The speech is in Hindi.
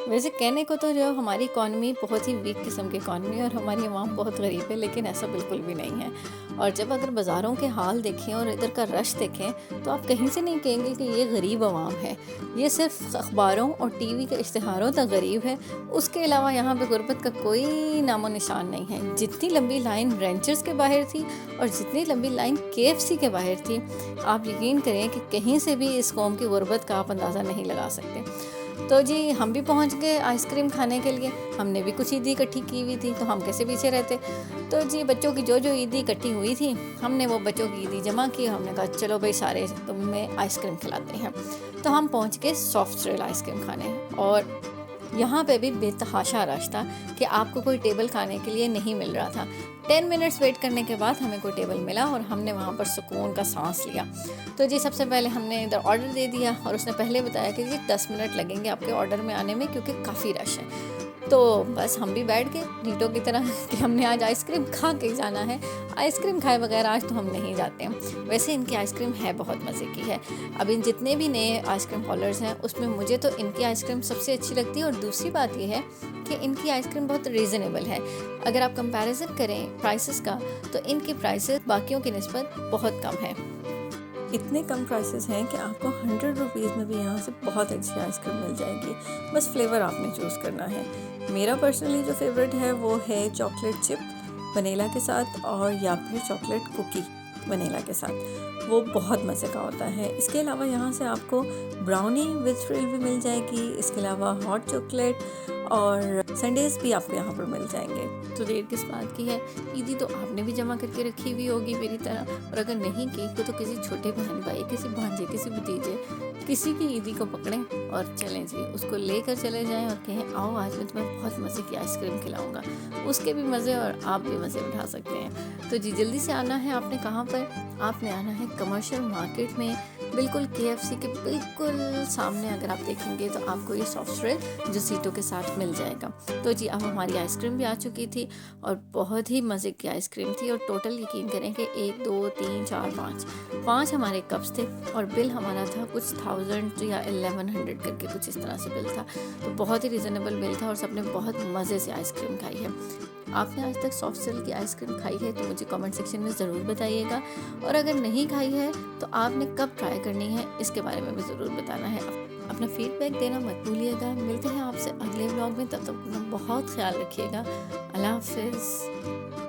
वैसे कहने को तो जो हमारी इकॉनमी बहुत ही वीक किस्म की इकॉनमी है और हमारी आवाम बहुत गरीब है, लेकिन ऐसा बिल्कुल भी नहीं है। और जब अगर बाज़ारों के हाल देखें और इधर का रश देखें, तो आप कहीं से नहीं कहेंगे कि ये गरीब आवाम है। ये सिर्फ़ अखबारों और टीवी के इश्तिहारों तक गरीब है, उसके अलावा यहाँ पे गुर्बत का कोई नामो-निशान नहीं है। जितनी लंबी लाइन रेंचर्स के बाहर थी और जितनी लंबी लाइन केएफसी के बाहर थी, आप यकीन करें कि कहीं से भी इस कौम की गुर्बत का आप अंदाज़ा नहीं लगा सकते। तो जी हम भी पहुंच गए आइसक्रीम खाने के लिए। हमने भी कुछ ईदी इकट्ठी की हुई थी, तो हम कैसे पीछे रहते। तो जी बच्चों की जो ईदी इकट्ठी हुई थी, हमने वो बच्चों की ईदी जमा की। हमने कहा चलो भाई सारे तुम्हें आइसक्रीम खिलाते हैं। तो हम पहुंच गए सॉफ्ट सेल आइसक्रीम खाने। और यहाँ पे भी बेतहाशा रश था कि आपको कोई टेबल खाने के लिए नहीं मिल रहा था। 10 मिनट्स वेट करने के बाद हमें कोई टेबल मिला और हमने वहाँ पर सुकून का सांस लिया। तो जी सबसे पहले हमने इधर ऑर्डर दे दिया और उसने पहले बताया कि जी 10 मिनट लगेंगे आपके ऑर्डर में आने में, क्योंकि काफ़ी रश है। तो बस हम भी बैठ गए नीटों की तरह कि हमने आज आइसक्रीम खा के ही जाना है। आइसक्रीम खाए बगैर आज तो हम नहीं जाते हैं। वैसे इनकी आइसक्रीम है बहुत मज़े की है। अब इन जितने भी नए आइसक्रीम हॉलर्स हैं, उसमें मुझे तो इनकी आइसक्रीम सबसे अच्छी लगती है। और दूसरी बात ये है कि इनकी आइसक्रीम बहुत रीज़नेबल है। अगर आप कंपैरिजन करें प्राइसेस का, तो इनकी प्राइसेस बाकियों की निस्बत बहुत कम है। इतने कम प्राइसेस हैं कि आपको 100 रुपीज़ में भी यहाँ से बहुत अच्छी आइसक्रीम मिल जाएगी। बस फ्लेवर आपने चूज़ करना है। मेरा पर्सनली जो फेवरेट है वो है चॉकलेट चिप वनीला के साथ, और या फिर चॉकलेट कुकी वनीला के साथ। वो बहुत मज़े का होता है। इसके अलावा यहाँ से आपको ब्राउनी विद फ्रिल भी मिल जाएगी। इसके अलावा हॉट चॉकलेट और संडेज़ भी आपको यहाँ पर मिल जाएंगे। तो देर किस बात की है, ईदी तो आपने भी जमा करके रखी हुई होगी मेरी तरह। और अगर नहीं की तो किसी छोटे बहन भाई, किसी भांजे, किसी भतीजे, किसी की ईदी को पकड़ें और चलें जी, उसको लेकर चले जाएं और कहें आओ आज मैं तुम्हें बहुत मज़े की आइसक्रीम खिलाऊंगा। उसके भी मज़े और आप भी मज़े उठा सकते हैं। तो जी जल्दी से आना है आपने। कहाँ पर? आपने आना है कमर्शियल मार्केट में, बिल्कुल केएफसी के बिल्कुल सामने। अगर आप देखेंगे तो आपको ये सॉफ्ट सेल जो सीटों के साथ मिल जाएगा। तो जी अब हमारी आइसक्रीम भी आ चुकी थी और बहुत ही मज़े की आइसक्रीम थी। और टोटल यकीन करें कि 1 2 3 4 5 हमारे कप्स थे और बिल हमारा था कुछ 1000 या 1100 करके कुछ इस तरह से बिल था। तो बहुत ही रिजनेबल बिल था और सबने बहुत मज़े से आइसक्रीम खाई है। आपने आज तक सॉफ्ट सेल की आइसक्रीम खाई है तो मुझे कमेंट सेक्शन में ज़रूर बताइएगा। और अगर नहीं खाई है तो आपने कब ट्राई करनी है इसके बारे में भी ज़रूर बताना है। अपना फीडबैक देना मत भूलिएगा। मिलते हैं आपसे अगले व्लॉग में, तब तक अपना बहुत ख्याल रखिएगा। अल्लाह हाफिज़।